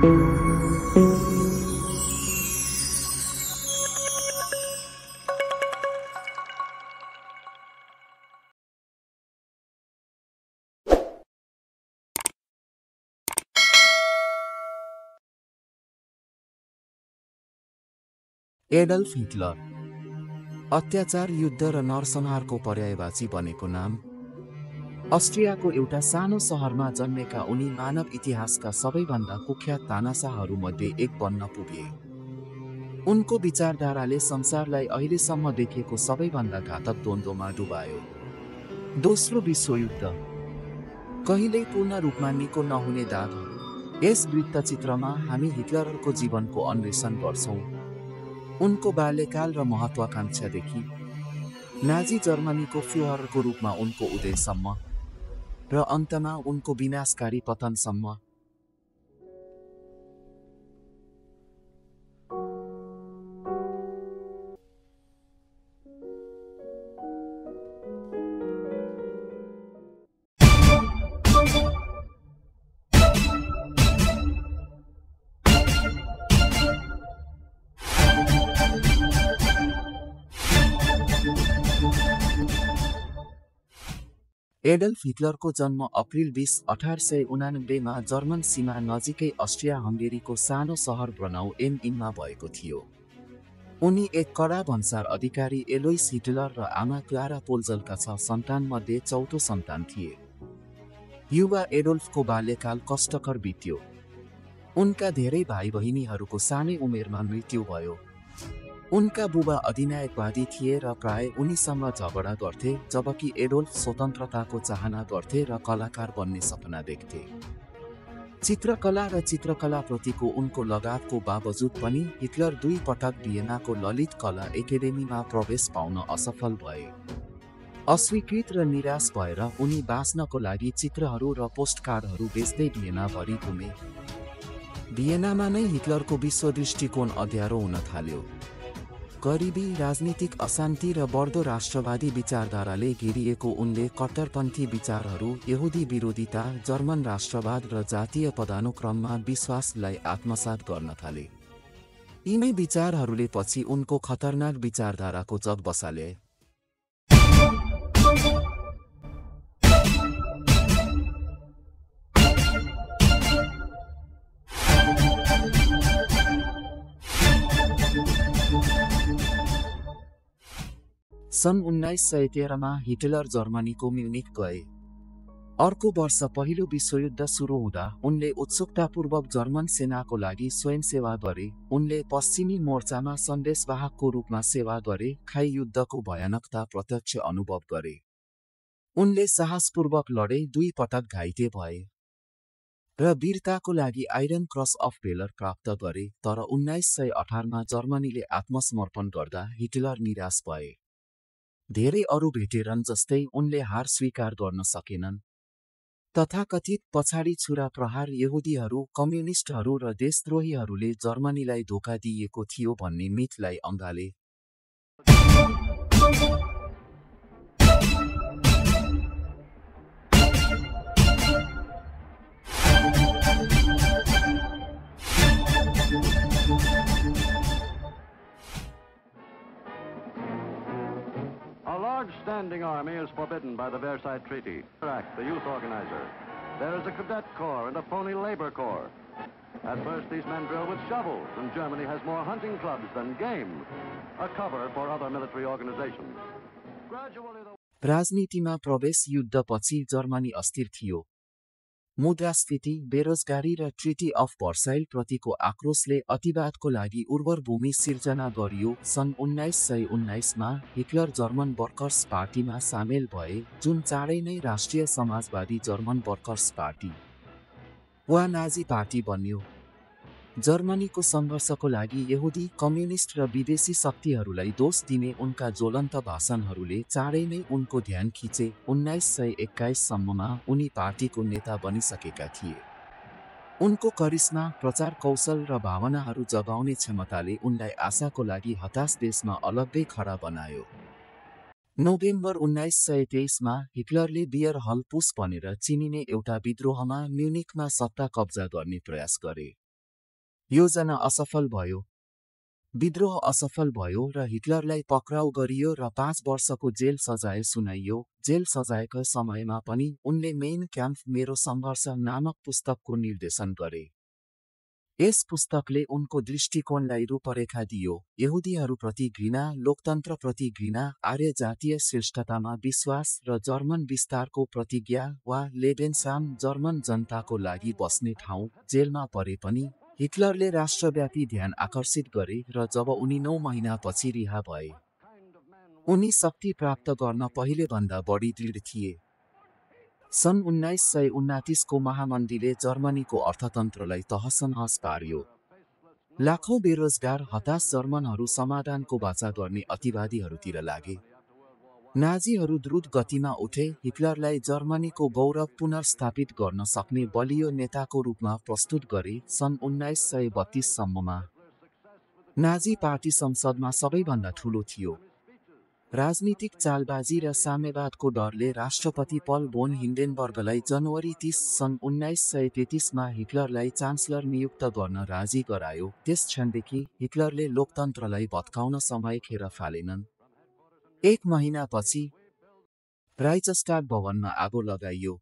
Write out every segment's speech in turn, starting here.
Adolf Hitler अत्याचार, युद्ध र नरसंहारको पर्यायवाची बनेको नाम। अस्ट्रियाको एउटा सानो सहरमा जन्मेका उनी मानव इतिहासका सबैभन्दा कुख्यात तानाशाहहरूमध्ये एक बन्न पुगे। उनको विचारधाराले संसारलाई अहिलेसम्म देखिएको सबैभन्दा घातक द्वन्द्वमा डुबायो। दोस्रो विश्वयुद्ध, कहिल्यै पूर्ण रूपमा निको नहुने दागहरू। यस वृत्तचित्रमा हामी हिटलरको जीवनको अन्वेषण गर्छौं, उनको बाल्यकाल र महत्वाकांक्षादेखि नाजी जर्मनीको फ्युहररको रूपमा उनको उदयसम्म र अन्तमा उनको विनाशकारी पतनसम्म। एडल्फ हिटलरको जन्म अप्रिल 20, 1889 मा जर्मन सीमा नजिकै अस्ट्रिया हंगेरीको सानो सहर ब्रनाउ एम इनमा भएको थियो। उनी एक कडा भन्सार अधिकारी एलोइस हिटलर र आमा क्लारा पोल्जलका 6 सन्तानमध्ये चौथो सन्तान थिए। युवा एडोल्फको बाल्यकाल कष्टकर बित्यो। उनका धेरै भाइ बहिनीहरूको सानै उमेरमा मृत्यु भयो। उनका बुबा अधिनायकवादी थिए र प्राय उनीसँग झगडा गर्थे, जबकि एडोल्फ स्वतन्त्रताको चाहना गर्थे र कलाकार बन्ने सपना देख्थे। चित्रकला र चित्रकलाप्रतिको उनको लगावको बावजुद पनि हिटलर 2 पटक भियनाको ललित कला एकेडेमीमा प्रवेश पाउन असफल भए। अस्वीकृत र निराश भएर उनी बाँच्नको लागि चित्रहरू र पोस्टकार्डहरू बेच्दै भियनाभरि घुमे। भियनामा नै हिटलरको विश्वदृष्टिकोण अँध्यारो हुन थाल्यो। गरिबी, राजनीतिक अशान्ति र बढ्दो राष्ट्रवादी विचारधाराले घेरिएको उनले कट्टरपन्थी विचारहरू, यहुदी विरोधिता, जर्मन राष्ट्रवाद र जातीय पदानुक्रममा विश्वासलाई आत्मसात गर्न थाले। यिनै विचारहरूले पछि उनको खतरनाक विचारधाराको जग बसाले। सन् 1913 मा हिटलर जर्मनीको म्युनिख गए। अर्को वर्ष पहिलो विश्वयुद्ध सुरु हुँदा उनले उत्सुकतापूर्वक जर्मन सेनाको लागि स्वयंसेवा गरे। उनले पश्चिमी मोर्चामा सन्देशवाहकको रूपमा सेवा गरे, खाई युद्धको भयानकता प्रत्यक्ष अनुभव गरे। उनले साहसपूर्वक लडे, 2 पटक घाइते भए र वीरताको लागि आइरन क्रस अफ भेलर प्राप्त गरे। तर 1918 मा जर्मनीले आत्मसमर्पण गर्दा हिटलर निराश भए। धेरै अरू भेटेरन जस्तै उनले हार स्वीकार गर्न सकेनन्। तथाकथित पछाडि छुरा प्रहार, यहुदीहरू, कम्युनिस्टहरू र देशद्रोहीहरूले जर्मनीलाई धोका दिएको थियो भन्ने मिथलाई अँगाले। A large standing army is forbidden by the Versailles Treaty. The youth organizer. There is a cadet corps and a phony labor corps. At first, these men drill with shovels, and Germany has more hunting clubs than game, a cover for other military organizations. Gradually, राजनीतिमा प्रवेश युद्धपछि Germany अस्थिर थियो। मुद्रास्फीति, बेरोजगारी र treaty of भर्साइल प्रतिको आक्रोशले अतिवादको लागि उर्वर भूमि सिर्जना गरियो। सन् 1919 मा हिटलर जर्मन वर्कर्स पार्टीमा सामेल भए, जुन चाँडै नै राष्ट्रिय समाजवादी जर्मन वर्कर्स पार्टी वा नाजी पार्टी बन्यो। जर्मनीको सङ्घर्षको लागि यहुदी, कम्युनिस्ट र विदेशी शक्तिहरूलाई दोष दिने उनका ज्वलन्त भाषणहरूले चाँडै नै उनको ध्यान खिचे। 1921 सम्ममा उनी पार्टीको नेता बनिसकेका थिए। उनको करिश्मा, प्रचार कौशल र भावनाहरू जगाउने क्षमताले उनलाई आशाको लागि हताश देशमा अलग्गै खडा बनायो। नोभेम्बर 1923 मा हिटलरले बियर हल पुस भनेर चिनिने एउटा विद्रोहमा म्युनिखमा सत्ता कब्जा गर्ने प्रयास गरे। योजना असफल भयो। विद्रोह असफल भयो र हिटलरलाई पक्राउ गरियो र 5 वर्षको जेल सजाय सुनाइयो। जेल सजायका समयमा पनि उनले मेन क्याम्प मेरो सङ्घर्ष नामक पुस्तकको निर्देशन गरे। यस पुस्तकले उनको दृष्टिकोणलाई रूपरेखा दियो। यहुदीहरूप्रति घृणा, लोकतन्त्रप्रति घृणा, आर्य जातीय श्रेष्ठतामा विश्वास र जर्मन विस्तारको प्रतिज्ञा वा लेबेनसाम, जर्मन जनताको लागि बस्ने ठाउँ। जेलमा परे पनि हिटलरले राष्ट्रव्यापी ध्यान आकर्षित गरे र जब उनी 9 महिनापछि रिहा भए, उनी शक्ति प्राप्त गर्न पहिलेभन्दा बढी दृढ थिए। सन् 1929 को महामन्दीले जर्मनीको अर्थतन्त्रलाई तहस-नहस पार्यो। लाखौं बेरोजगार, हताश जर्मनहरू समाधानको बाचा गर्ने अतिवादीहरूतिर लागे। नाजीहरू द्रुत गतिमा उठे, हिटलरलाई जर्मनीको गौरव पुनर्स्थापित गर्न सक्ने बलियो नेताको रूपमा प्रस्तुत गरे। सन् 1932 सम्ममा नाजी पार्टी संसदमा सबैभन्दा ठूलो थियो। राजनीतिक चालबाजी र साम्यवादको डरले राष्ट्रपति पल भोन हिन्डेनबर्गलाई जनवरी 30 सन् 1933 मा हिटलरलाई चान्सलर नियुक्त गर्न राजी गरायो। त्यस क्षणदेखि हिटलरले लोकतन्त्रलाई भत्काउन समय खेर फालेनन्। 1 महिनापछि राइचस्टाग भवनमा आगो लगाइयो।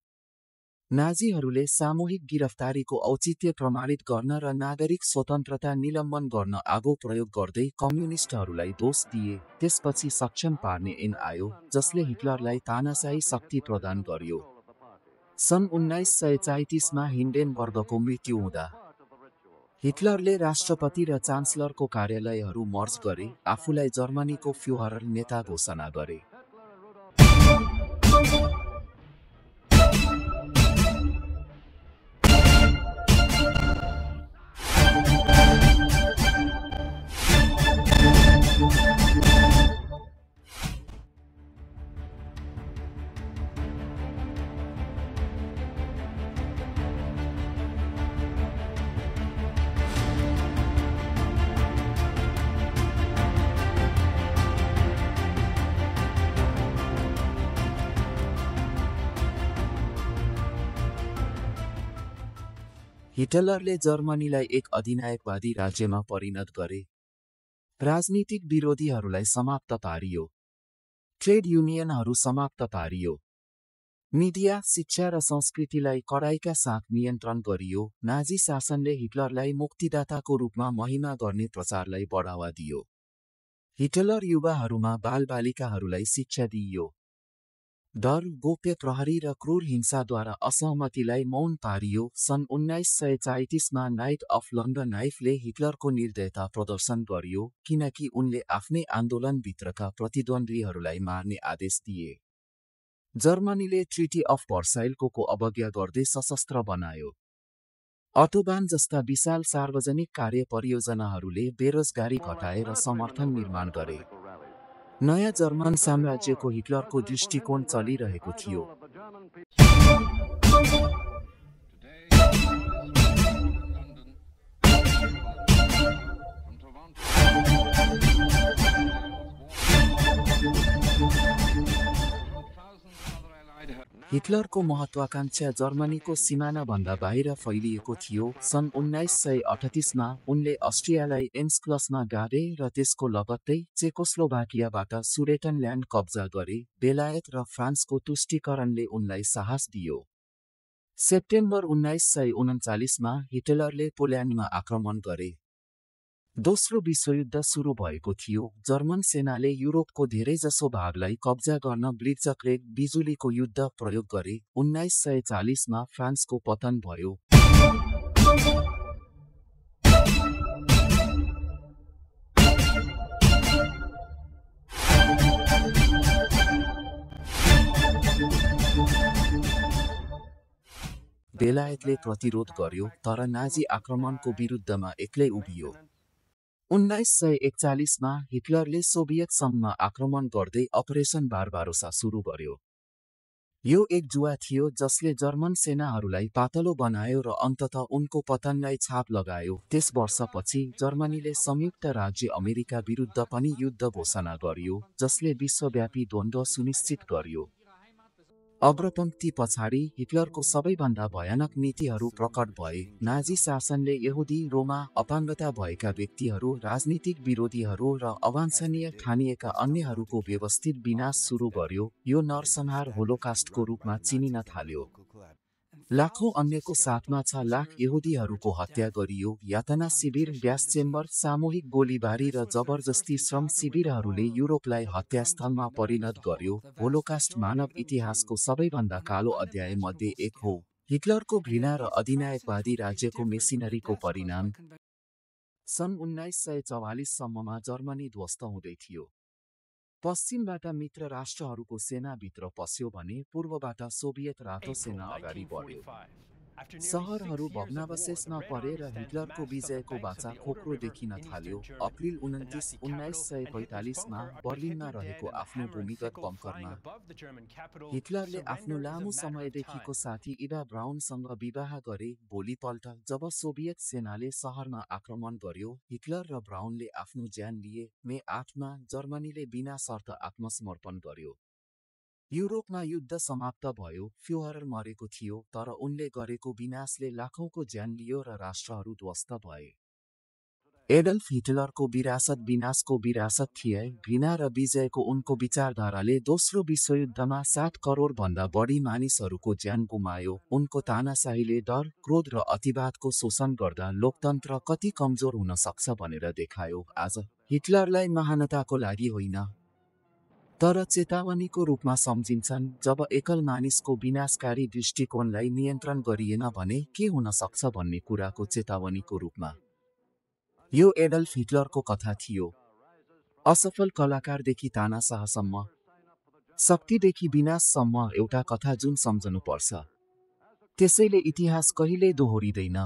नाजीहरूले सामूहिक गिरफ्तारीको औचित्य प्रमाणित गर्न र नागरिक स्वतन्त्रता निलम्बन गर्न आगो प्रयोग गर्दै कम्युनिस्टहरूलाई दोष दिए। त्यसपछि सक्षम पार्ने ऐन आयो, जसले हिटलरलाई तानाशाही शक्ति प्रदान गर्यो। सन् 1934 मा हिन्डेनबर्गको मृत्यु हुँदा हिटलरले राष्ट्रपति र चान्सलरको कार्यालयहरू मर्ज गरे, आफूलाई जर्मनीको फ्युहरर नेता घोषणा गरे। हिटलरले जर्मनीलाई एक अधिनायकवादी राज्यमा परिणत गरे। राजनीतिक विरोधीहरूलाई समाप्त पारियो। ट्रेड युनियनहरू समाप्त पारियो। मिडिया, शिक्षा र संस्कृतिलाई कडाइका साथ नियन्त्रण गरियो। नाजी शासनले हिटलरलाई मुक्तिदाताको रूपमा महिमा गर्ने प्रचारलाई बढावा दियो। हिटलर युवाहरूमा बालबालिकाहरूलाई शिक्षा दिइयो। डर, गोप्य प्रहरी र क्रूर हिंसाद्वारा असहमतिलाई मौन पारियो। सन् 1934 मा नाइट अफ लन्डन नाइफले हिटलरको निर्दयता प्रदर्शन गरियो, किनकि उनले आफ्नै आन्दोलनभित्रका प्रतिद्वन्द्वीहरूलाई मार्ने आदेश दिए। जर्मनीले ट्रिटी अफ भर्साइल्सको अवज्ञा गर्दै सशस्त्र बनायो। अटोबान जस्ता विशाल सार्वजनिक कार्य परियोजनाहरूले बेरोजगारी घटाए र समर्थन निर्माण गरे। नयाँ जर्मन साम्राज्यको हिटलरको दृष्टिकोण चलिरहेको थियो। हिटलरको महत्वाकांक्षा जर्मनीको सिमानाभन्दा बाहिर फैलिएको थियो। सन् 1938 मा उनले अस्ट्रियालाई एन्स्क्लसमा गाडे र त्यसको लगत्तै चेकोस्लोभाकियाबाट सुडेटनल्यान्ड कब्जा गरे। बेलायत र फ्रान्सको तुष्टीकरणले उनलाई साहस दियो। सेप्टेम्बर 1939 मा हिटलरले पोल्यान्डमा आक्रमण गरे। दोस्रो विश्वयुद्ध सुरु भएको थियो। जर्मन सेनाले युरोपको धेरैजसो भागलाई कब्जा गर्न ब्लिट्जक्रेग बिजुलीको युद्ध प्रयोग गरे। 1940 मा फ्रान्सको पतन भयो। बेलायतले प्रतिरोध गर्यो, तर नाजी आक्रमणको विरुद्धमा एक्लै उभियो। 1941 मा हिटलरले सोभियत सङ्घमा आक्रमण गर्दै अपरेसन बारबारोसा सुरु गर्यो। यो एक जुवा थियो जसले जर्मन सेनाहरूलाई पातलो बनायो र अन्ततः उनको पतनलाई छाप लगायो। त्यस वर्षपछि जर्मनीले संयुक्त राज्य अमेरिका विरुद्ध पनि युद्ध घोषणा गर्यो, जसले विश्वव्यापी द्वन्द्व सुनिश्चित गर्यो। अग्रपङ्क्ति पछाडि हिटलरको सबैभन्दा भयानक नीतिहरू प्रकट भए। नाजी शासनले यहुदी, रोमा, अपाङ्गता भएका व्यक्तिहरू, राजनीतिक विरोधीहरू र अवाञ्छनीय ठानिएका अन्यहरूको व्यवस्थित विनाश सुरु गर्यो। यो नरसंहार होलोकास्टको रूपमा चिनिन थाल्यो। लाखौं अन्यको साथमा 6 लाख यहुदीहरूको हत्या गरियो। यातना शिविर, ग्यास चेम्बर, सामूहिक गोलीबारी र जबरजस्ती श्रम शिविरहरूले युरोपलाई हत्यास्थलमा परिणत गर्यो। होलोकास्ट मानव इतिहासको सबैभन्दा कालो अध्याय मध्ये एक हो। हिटलरको घृणा र अधिनायकवादी राज्यको मेसिनरीको परिणाम। सन् 1944 सम्ममा जर्मनी ध्वस्त हुँदै थियो। पश्चिमबाट मित्र राष्ट्रहरूको सेना भित्र पस्यो भने पूर्वबाट सोभियत रातो सेना अगाडि बढ्यो। सहरहरू भग्नावशेषमा परे र हिटलरको विजयको बाचा खोक्रो देखिन थाल्यो। अप्रिल 29, 1945 मा बर्लिनमा रहेको आफ्नो भूमिगत बङ्करमा हिटलरले आफ्नो लामो समयदेखिको साथी इभा ब्राउनसँग विवाह गरे। भोलिपल्ट जब सोभियत सेनाले सहरमा आक्रमण गर्यो, हिटलर र ब्राउनले आफ्नो ज्यान लिए। मे 8 मा जर्मनीले बिना शर्त आत्मसमर्पण गर्यो। युरोपमा युद्ध समाप्त भयो। फ्युहरर मरेको थियो, तर उनले गरेको विनाशले लाखौंको ज्यान लियो र राष्ट्रहरू ध्वस्त भए। एडल्फ हिटलरको विरासत विनाशको विरासत थिए। घृणा र विजयको उनको विचारधाराले दोस्रो विश्वयुद्धमा 7 करोड भन्दा बढी मानिसहरूको ज्यान गुमायो। उनको तानाशाहीले डर, क्रोध र अतिवादको शोषण गर्दा लोकतन्त्र कति कमजोर हुन सक्छ भनेर देखायो। आज हिटलरलाई महानताको लागि होइन, तर चेतावनीको रूपमा सम्झिन्छन्। जब एकल मानिसको विनाशकारी दृष्टिकोणलाई नियन्त्रण गरिएन भने के हुन सक्छ भन्ने कुराको चेतावनीको रूपमा। यो एडल्फ हिटलरको कथा थियो। असफल कलाकारदेखि तानाशाहसम्म, शक्तिदेखि विनाशसम्म एउटा कथा जुन सम्झनुपर्छ। त्यसैले इतिहास कहिल्यै दोहोरिँदैन।